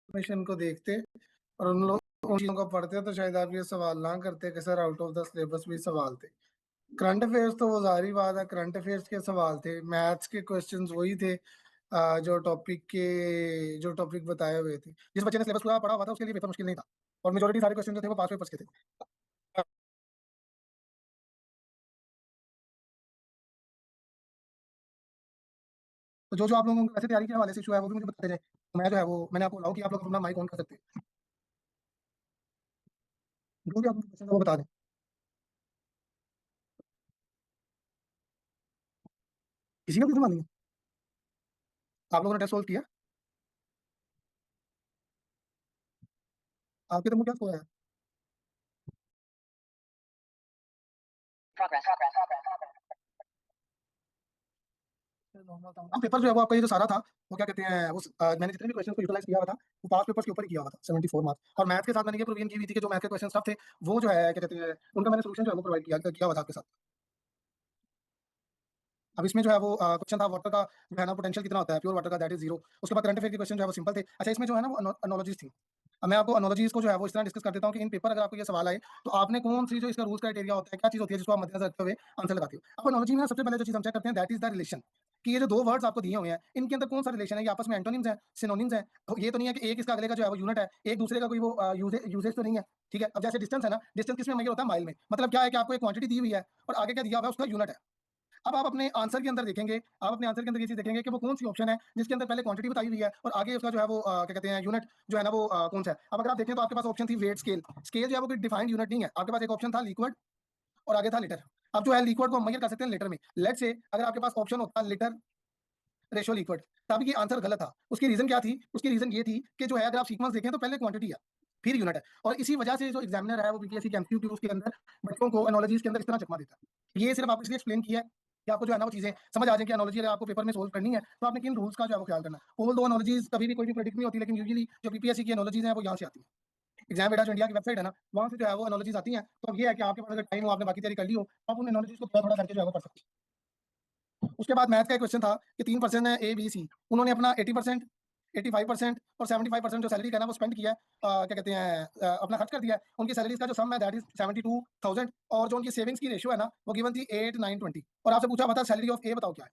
Information को देखते और उन चीज़ों को पढ़ते तो शायद आप ये सवाल ना करते कि sir out of the syllabus भी सवाल थे। करंट अफेयर्स तो वो ज़ाहिर बात है, करंट अफेयर्स के सवाल थे, मैथ्स के क्वेश्चंस वही थे जो टॉपिक बताए हुए थे। जिस बच्चे ने सिलेबस पूरा पढ़ा हुआ था उसके लिए पेपर मुश्किल नहीं था और मेजॉरिटी सारे क्वेश्चन जो थे वो पास पेपर्स के थे। तो जो आप लोगों को वैसे तैयारी के हवाले से इशू है वो भी मुझे बताते जाएँ। तो मैं जो है वो मैंने आपको अलाउ किया, आप लोग अपना माइक ऑन कर सकते हैं। जो भी आपको क्वेश्चन है वो बता दें। किसी का भी सवाल नहीं है? आप लोगों ने टेस्ट सोल्व किया? आपके तो मुँह क्या सोया है? नॉर्मल था। हाँ, पेपर जो है वो आपका ये जो सारा था, वो क्या कहते हैं मैंने जितने भी क्वेश्चन को यूटिलाइज़ किया हुआ था, वो पास पेपर्स के ऊपर ही किया हुआ था, 74 मार्क्स। और मैथ्स के साथ मैंने ये प्रोविज़न की हुई थी कि जो मैथ के क्वेश्चन टफ थे, वो जो है क्या कहते हैं, उनका मैंने सॉल्यूशन जो है वो प्रोवाइड किया हुआ था आपके साथ। अब इसमें जो है वो क्वेश्चन था वाटर का जो है ना पोटेंशियल कितना होता है, प्योर वाटर का दैट इज़ 0। उसके बाद करंट अफेयर के क्वेश्चन जो है वो सिंपल थे। अच्छा, इसमें जो है ना वो एनालॉजीज़ थी। अब मैं आपको एनालॉजीज़ को जो है वो इस तरह डिस्कस कर देता हूँ कि इन पेपर अगर आपको ये सवाल आए, तो आपने कौन-सी जो इसका रूल्स क्राइटेरिया होता है, क्या चीज़ होती है जिसको आप मद्देनज़र रखते हुए आंसर लगाते हो। अब एनालॉजी में सबसे पहले जो चीज़ हम चेक करते हैं दैट इज़ द रिलेशन, कि ये जो 2 वर्ड्स आपको दिए हुए हैं, इनके अंदर कौन-सा रिलेशन है, ये आपस में एंटोनिम्स हैं, सिनोनिम्स हैं। तो ये तो नहीं है कि एक इसका अगले का जो है वो यूनिट है, एक दूसरे का कोई वो यूसेज तो नहीं है, ठीक है? अब जैसे डिस्टेंस है ना, डिस्टेंस किसमें मेजर होता है? माइल में। मतलब क्या है कि आपको एक क्वांटिटी दी हुई है और आगे क्या दिया हुआ है उसका यूनिट है। अब आप अपने आंसर के अंदर देखेंगे, आप अपने आंसर के अंदर ये चीज़ देखेंगे कि वो कौन-सी ऑप्शन है जिसके अंदर पहले क्वांटिटी बताई हुई है और आगे उसका जो है वो क्या कहते हैं यूनिट जो है ना वो कौन-सा है। अब अगर आप देखें तो आपके पास ऑप्शन थी वेट स्केल। स्केल जो है वो कोई डिफाइंड यूनिट नहीं है। आपके पास एक ऑप्शन था लिक्विड और आगे था लीटर। अब जो है लिक्विड को हम मेजर कर सकते हैं लीटर में। लेट्स से अगर आपके पास ऑप्शन होता लीटर रेशियो लिक्विड, तब ये आंसर गलत था। उसकी रीज़न क्या थी? उसकी रीज़न ये थी कि जो है अगर आप सीक्वेंस देखें तो पहले क्वांटिटी है, फिर यूनिट है और इसी वजह से जो एग्ज़ामिनर है वो बीपीएससी के एमसीक्यूज़ के अंदर बच्चों को एनालॉजीज़ के अंदर इस तरह चकमा देता है। ये सिर्फ़ आपको इसलिए एक्सप्लेन किया है कि आपको जो है ना वो चीज़ें समझ आ जाए कि एनालॉजी अगर आपको पेपर में सोल्व करनी है, तो आपने किन रूल्स का जो है वो ख्याल करना है। ऑल्दो एनालॉजीज़ कभी भी कोई भी प्रेडिक्ट नहीं होती, लेकिन यूजुअली जो बीपीएससी की एनालॉजीज़ हैं वो यहाँ से आती हैं। एग्ज़ाम एडा जो इंडिया की वेबसाइट है ना, वहाँ से जो है वो एनालॉजीज़ आती हैं। तो अब ये है कि आपके पास अगर टाइम हो, आपने बाकी तैयारी कर ली हो, तो आप उन एनालॉजीज़ को थोड़ा-थोड़ा करके जो है वो पढ़ सकते हैं। उसके बाद मैथ का एक क्वेश्चन था कि 3 पर्सन है ए, बी, सी। उन्होंने अपना 80%, 85% और 75% जो सैलरी का है ना वो स्पेंड किया है क्या कहते हैं अपना खर्च कर दिया है। उनकी सैलरीज़ का जो सम है दैट इज़ 72,000 और जो उनकी सेविंग्स की रेशियो है ना वो गिवन थी 8, 9, 20 और आपसे पूछा हुआ था सैलरी ऑफ ए बताओ क्या है?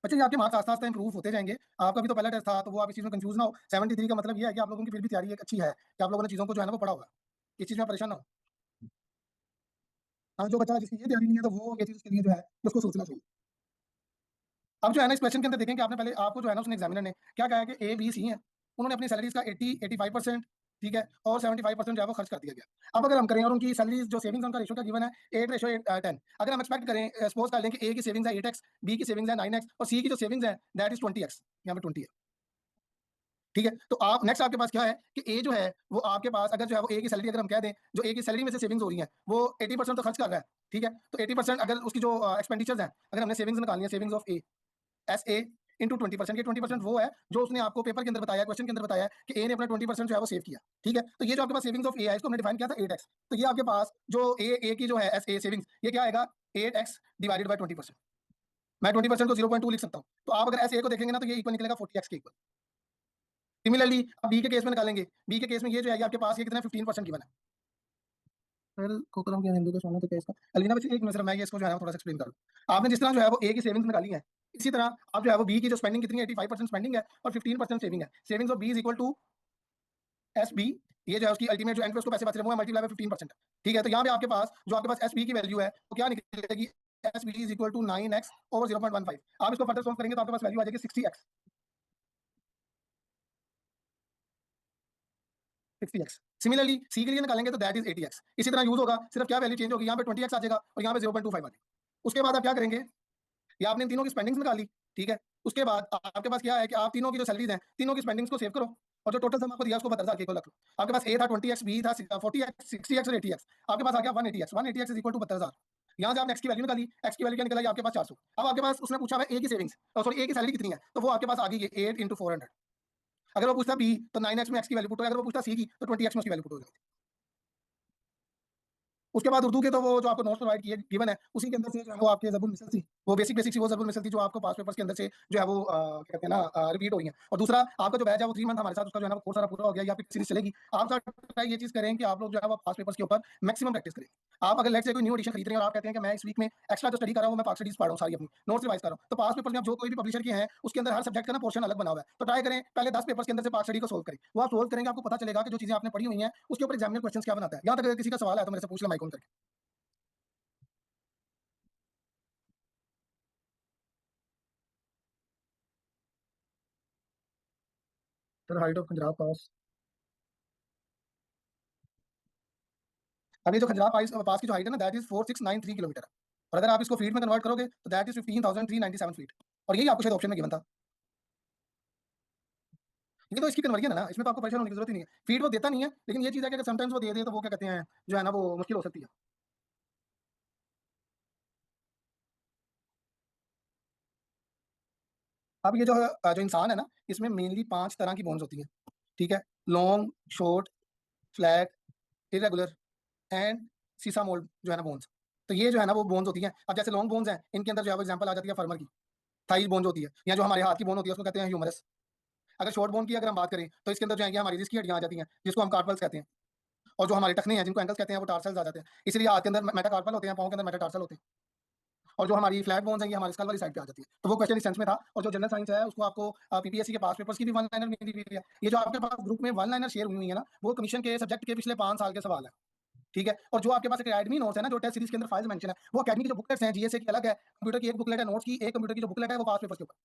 बच्चे ये आपके मार्क्स आस्ते-आस्ते इंप्रूव होते जाएँगे। आपका भी तो पहला टेस्ट था तो वो आप इस चीज़ में कन्फ्यूज़ ना हो। 73 का मतलब ये है कि आप लोगों की फिर भी तैयारी एक अच्छी है कि आप लोगों ने चीज़ों को जो है ना वो पढ़ा हुआ है। इस चीज़ में आप परेशान ना हो। हाँ, जो बच्चा जिसकी ये तैयारी नहीं है तो वो ये चीज़ उसके लिए जो है उसको सोचना चाहिए। अब जो है ना इस क्वेश्चन के अंदर देखें कि आपने पहले आपको जो है ना उसने एग्जामिनर ने क्या कहा है कि ए, बी, सी हैं। उन्होंने अपनी सैलरीज़ का 80 85% ठीक है और 75% जो है वो खर्च कर दिया गया। अब अगर हम करें और उनकी सैलरीज़ जो सेविंग्स उनका रेशियो क्या गिवन है 8 रेशियो 10 अगर हम एक्सपेक्ट करें सपोज़ कर लें कि ए की सेविंग्स है 8x, बी की सेविंग्स है 9x और सी की जो सेविंग्स है दैट इज़ 20x यहाँ पे 20 है। ठीक है? तो आप नेक्स्ट आपके पास क्या है कि ए जो है वो आपके पास अगर जो है वो ए की सैलरी अगर हम कह दें जो ए की सैलरी में से सेविंग्स हो रही हैं वो 80% तो खर्च कर रहा है। ठीक है? तो 80% अगर उसकी जो एक्सपेंडिचर्स हैं अगर हमने सेविंग्स निकालनी है savings of A SA into 20% ये 20% वो है जो उसने आपको पेपर के अंदर बताया क्वेश्चन के अंदर बताया कि ए ने अपना 20% जो है वो सेव किया ठीक है तो ये जो आपके पास सेविंग्स ऑफ ए है इसको हमने डिफाइन किया था 8x तो ये आपके पास जो ए की जो है एस ए सेविंग्स ये क्या आएगा 8x डिवाइडेड बाय 20% मैं 20% को 0.2 लिख सकता हूँ तो आप अगर एस ए को देखेंगे ना तो ये इक्वल निकलेगा 40x के इक्वल सिमिलरली अब बी के केस में निकालेंगे बी के केस में ये जो है आपके पास ये कितना 15% गिवन है फिर कोकरम के हिंदू के सोने के केस का अलीना बच्चे एक मिनट मैं ये इसको जो है वो थोड़ा सा एक्सप्लेन कर दूं आपने जिस तरह जो है वो ए की सेविंग्स निकाली है इसी तरह आप जो है वो बी की जो स्पेंडिंग कितनी है 85% स्पेंडिंग है और 15% सेविंग है savings of B is equal to S B ये जो है उसकी अल्टीमेट जो एंड पे उसको पैसे बच रहे हैं वो मल्टीप्लाई बाय 15% ठीक है तो यहाँ पे आपके पास जो आपके पास एस बी की वैल्यू है वो क्या निकलेगी S B is equal to 9x over 0.15 आप इसको फर्दर सॉल्व करेंगे तो आपके पास वैल्यू आ जाएगी 60x सिमिलरली सी के लिए निकालेंगे तो दैट इज 80x इसी तरह यूज होगा सिर्फ क्या वैल्यू चेंज होगी यहाँ पे 20x आ जाएगा और यहाँ पे 0.25 आ जाएगा उसके बाद आप क्या करेंगे ये आपने इन तीनों की स्पेंडिंग्स निकाली ठीक है उसके बाद आपके पास क्या है कि आप तीनों की जो सैलरीज हैं तीनों की स्पेंडिंग्स को सेव करो और जो टोटल सम आपको दिया उसको 72,000 के इक्वल रख लो आपके पास ए था 20x बी था 40x 60x और 80x आपके पास आ गया 180x इज इक्वल टू 72,000 यहाँ से आपने एक्स की वैल्यू निकाली एक्स की वैल्यू क्या निकला आपके पास 400 अब आपके पास उसने पूछा है ए की सेविंग्स सॉरी ए की सैलरी कितनी है तो वो आपके पास आ गई 8 इंटू 400 अगर वो पूछता बी तो 9x में एक्स की वैल्यू पुट हो अगर वो पूछता सी की तो 20x में उसकी वैल्यू पुट हो जाती उसके बाद उर्दू के तो वो जो आपको नोट्स प्रोवाइड किए गिवन है उसी के अंदर से जो है वो आपके जबुल मिसल थी वो बेसिक सी वो ज़रूर मिसल थी जो आपको पास पेपर्स के अंदर से जो है वो क्या कहते हैं ना रिपीट हो रही है। और दूसरा आपका जो बैच है वो 3 मंथ हमारे साथ उसका जो है ना वो कोर्स सारा पूरा हो गया, या फिर सीरीज़ चलेगी। आप साथ ट्राई ये चीज़ करें कि आप लोग जो है वो पास पेपर्स के ऊपर मैक्सिमम प्रैक्टिस करें। आप अगर लेट्स से कोई न्यू एडिशन खरीद रहे हैं और आप कहते हैं कि मैं इस वीक में एक्स्ट्रा जो स्टडी कर रहा हूँ, मैं पाक स्टडीज़ पढ़ रहा हूँ सारी अपनी, नोट्स रिवाइज़ कर रहा हूँ। तो पास पेपर्स में आप जो कोई भी पब्लिशर के हैं, उसके अंदर हर सब्जेक्ट का ना पोर्शन अलग बना हुआ है। तो ट्राई करें पहले 10 पेपर्स के अंदर से पाक स्टडी को सोल्व करें। वो आप सोल्व करेंगे, आपको पता चलेगा कि जो चीज़ें आपने पढ़ी हुई हैं, उसके ऊपर एग्जामिनर क्वेश्चंस क्या बनाता है। यहाँ तक अगर किसी का सवाल है तो मेरे से पूछ ले माइक ऑन करके। सर हाइट ऑफ खजुराहो पास, अभी जो खजुराहो पास की जो हाइट है ना दैट इज़ 4693 किलोमीटर है। और अगर आप इसको फीट में कन्वर्ट करोगे तो दैट इज़ 15,397 फीट। और यही आपको शायद ऑप्शन में गिवन था। ये तो इसकी कन्वर्जन है ना, इसमें तो आपको परेशान होने की ज़रूरत ही नहीं है। फीड वो देता नहीं है, लेकिन ये चीज़ है कि अगर समटाइम्स वो दे दे तो वो क्या कहते हैं, जो है ना वो मुश्किल हो सकती है। अब ये जो है जो इंसान है ना, इसमें मेनली 5 तरह की बोन्स होती हैं, ठीक है? Long, short, flat, irregular and सीसा मोल्ड जो है ना बोन्स। तो ये जो है ना वो बोन्स होती हैं। अब जैसे लॉन्ग बोन्स हैं, इनके अंदर जो है वो एग्जांपल आ जाती है फर्मर की, थाई बोन जो होती है, या जो हमारे हाथ की बोन होती है उसको कहते हैं ह्यूमरस। अगर शॉर्ट बोन की अगर हम बात करें तो इसके अंदर जो है ये हमारी रिस्ट की हड्डियाँ आ जाती हैं, जिसको हम कार्पल्स कहते हैं। और जो हमारे टखने हैं जिनको एंकल्स कहते हैं वो टार्सल्स आ जाते हैं। इसीलिए हाथ के अंदर मेटाकार्पल होते हैं, पाँव के अंदर मेटाटार्सल होते हैं। और जो हमारी फ्लैट बोन्स हैं ये हमारे स्कल वाली साइड पे आ जाती है। तो वो क्वेश्चन इस सेंस में था। और जो जनरल साइंस है उसको आपको पीपीएससी के पास पेपर्स की भी वन लाइनर मिली हुई है। ये जो आपके पास ग्रुप में वन लाइनर शेयर हुई हुई है ना, वो कमीशन के सब्जेक्ट के पिछले 5 साल के सवाल है। ठीक है? और जो आपके पास एक एडमी नोट्स है ना, जो टेस्ट सीरीज के अंदर फाइल्स मेंशन है, वो अकेडमी की जो बुकलेट्स हैं जीएसए की अलग है, कंप्यूटर की एक बुकलेट है नोट्स की, एक कंप्यूटर की जो बुकलेट है वो पास पेपर्स के ऊपर।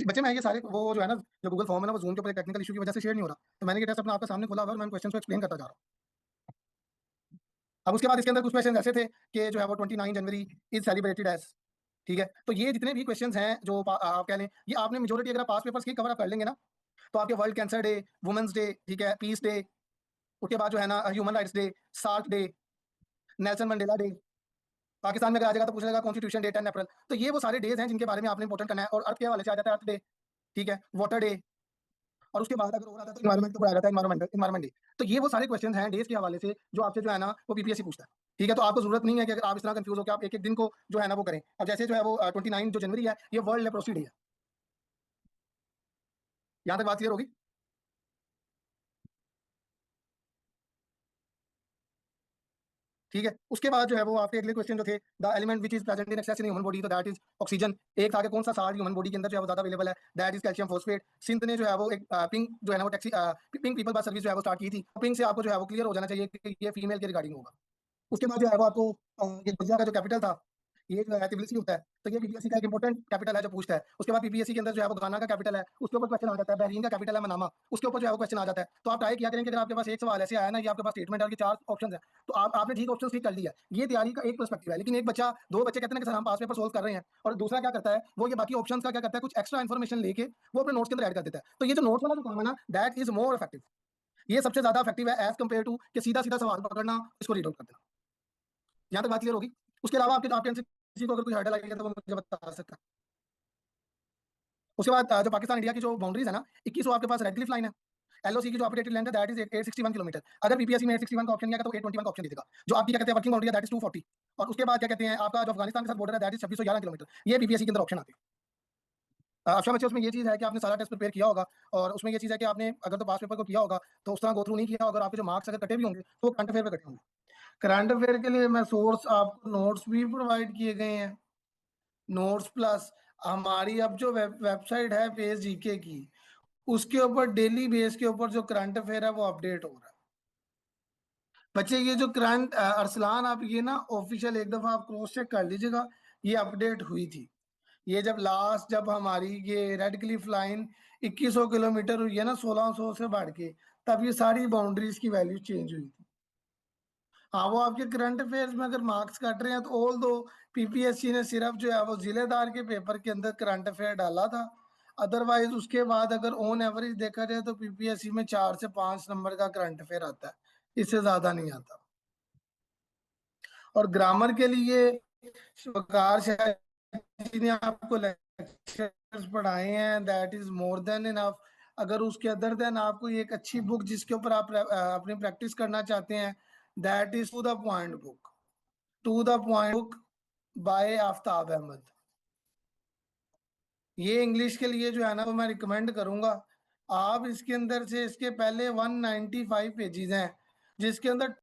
बच्चे मैं ये सारे वो जो है ना, जो गूगल फॉर्म है ना, वो ज़ूम के ऊपर एक टेक्निकल इश्यू की वजह से शेयर नहीं हो रहा। तो मैंने ये टेस्ट अपना आपके सामने खोला हुआ है और मैं क्वेश्चन को एक्सप्लेन करता जा रहा हूँ। अब उसके बाद इसके अंदर कुछ क्वेश्चन ऐसे थे कि जो है वो 29 जनवरी इज़ सेलिब्रेटेड एज़, ठीक है? तो ये जितने भी क्वेश्चंस हैं जो आप कह लें, ये आपने मेजॉरिटी अगर आप पास पेपर्स की कवर अप कर लेंगे ना, तो आपके world cancer day, women's day, ठीक है, पीस डे, उसके बाद जो है ना human rights day, SAARC day, Nelson Mandela day, Pakistan में अगर आ जाएगा तो पूछ लेगा कॉन्स्टिट्यूशन डे 10 अप्रैल। तो ये वो सारे डेज़ हैं जिनके बारे में आपने इंपॉर्टेंट करना है। और अर्थ के हवाले से आ जाता है अर्थ डे, ठीक है, वाटर डे। और उसके बाद अगर और आता है तो एनवायरनमेंट के ऊपर आ जाता है एनवायरनमेंट डे। तो ये वो सारे क्वेश्चंस हैं डेज़ के हवाले से जो आपसे जो है ना वो पीपीएससी पूछता है। ठीक है? तो आपको ज़रूरत नहीं है कि अगर आप इस तरह कन्फ्यूज़ हो के आप एक-एक दिन को जो है ना वो करें। अब जैसे जो है वो 29 जो जनवरी है, ये वर्ल्ड लेप्रोसी डे है। यहाँ तक बात क्लियर होगी? ठीक है? उसके बाद जो है वो आपके अगले क्वेश्चन जो थे, the element which is present in excess in human body, तो दैट इज़ ऑक्सीजन। एक था कि कौन-सा साल्ट ह्यूमन बॉडी के अंदर जो है वो ज़्यादा अवेलेबल है, that is calcium phosphate. Sindh ने जो है वो एक पिंक जो है ना वो पिंक पीपल बस सर्विस जो है वो स्टार्ट की थी। पिंक से आपको जो है वो क्लियर हो जाना चाहिए कि ये फीमेल के रिगार्डिंग होगा। उसके बाद जो है वो आपको ये गुर्जिया का जो कैपिटल था, ये जो है तिबिलिसी होता है। तो ये पीपीएससी का एक इंपॉर्टेंट कैपिटल है जो पूछता है। उसके बाद पीपीएससी के अंदर जो है वो घाना का कैपिटल है, उसके ऊपर क्वेश्चन आ जाता है। बहरीन का कैपिटल है मनामा, उसके ऊपर जो है वो क्वेश्चन आ जाता है। तो आप ट्राई किया करें कि अगर आपके पास एक सवाल ऐसे आया ना, ये आपके पास स्टेटमेंट है कि 4 ऑप्शंस हैं, तो आपने ठीक ऑप्शन ठीक कर लिया। ये तैयारी का एक पर्सपेक्टिव है। लेकिन एक बच्चा 2 बच्चे कहते हैं कि सर हम पास पेपर सोल्व कर रहे हैं, और दूसरा क्या करता है, वो ये बाकी ऑप्शंस का क्या करता है, कुछ एक्स्ट्रा इन्फॉर्मेशन लेके वो अपने नोट्स के अंदर ऐड कर देता है। तो ये जो नोट्स वाला जो काम है ना, दैट इज़ मोर इफेक्टिव। ये सबसे ज़्यादा इफेक्टिव है एज़ कंपेयर टू कि सीधा-सीधा सवाल पकड़ना, इसको रीड आउट कर देना। यहाँ तक बात क्लियर होगी। उसके अलावा आपके अंदर से किसी को अगर कोई हर्डल लगेगा तो वो मुझे बता सकता है। उसके बाद जो पाकिस्तान इंडिया की जो बाउंड्रीज है ना, 21 वो आपके पास रेड क्लिफ लाइन है। एलओसी की जो अपडेटेड लेंथ है दैट इज 861 किलोमीटर। अगर पीपीएससी में 861 का ऑप्शन नहीं आएगा तो 821 का ऑप्शन दे देगा। जो आपकी क्या कहते हैं वर्किंग बाउंड्री है दैट इज 240। और उसके बाद क्या कहते हैं आपका जो अफगानिस्तान के साथ बॉर्डर है दैट इज 2611 किलोमीटर। ये पीपीएससी के अंदर ऑप्शन आते हैं। अच्छा बच्चे उसमें ये चीज़ है कि आपने सारा टेस्ट प्रिपेयर किया होगा और उसमें ये चीज़ है कि आपने अगर तो पास पेपर को किया होगा तो उस तरह गो थ्रू नहीं किया होगा और आपके जो मार्क्स अगर कटे भी होंगे तो वो करंट अफेयर पे कटे होंगे। करंट अफेयर के लिए मैं सोर्स आपको नोट्स भी प्रोवाइड किए गए हैं। नोट्स प्लस हमारी अब जो वेबसाइट है पेज जीके की, उसके ऊपर डेली बेस के ऊपर जो करंट अफेयर है वो अपडेट हो रहा है। बच्चे ये जो करंट अरसलान आप ये ना ऑफिशियल एक दफा आप क्रॉस चेक कर लीजिएगा, ये अपडेट हुई थी। ये जब हमारी ये रेड क्लिफ लाइन 2100 किलोमीटर हुई है ना 1600 से बढ़ के, तब ये सारी बाउंड्रीज की वैल्यू चेंज हुई थी। हाँ वो आपके करंट अफेयर्स में अगर मार्क्स कट रहे हैं तो ऑल दो पीपीएससी ने सिर्फ जो है वो जिलेदार के पेपर के अंदर करंट अफेयर डाला था। अदरवाइज उसके बाद अगर ऑन एवरेज देखा जाए तो पीपीएससी में 4 से 5 नंबर का करंट अफेयर आता है, इससे ज्यादा नहीं आता। और ग्रामर के लिए वकार शाह जी ने आपको लेक्चर्स पढ़ाए हैं that is more than enough. अगर उसके अदर देन आपको एक अच्छी बुक जिसके ऊपर आप अपनी प्रैक्टिस करना चाहते हैं that is to the point book. To the point book by Aftab Ahmad. ये इंग्लिश के लिए जो है ना वो मैं रिकमेंड करूंगा। आप इसके अंदर से इसके पहले 195 पेजेस हैं जिसके अंदर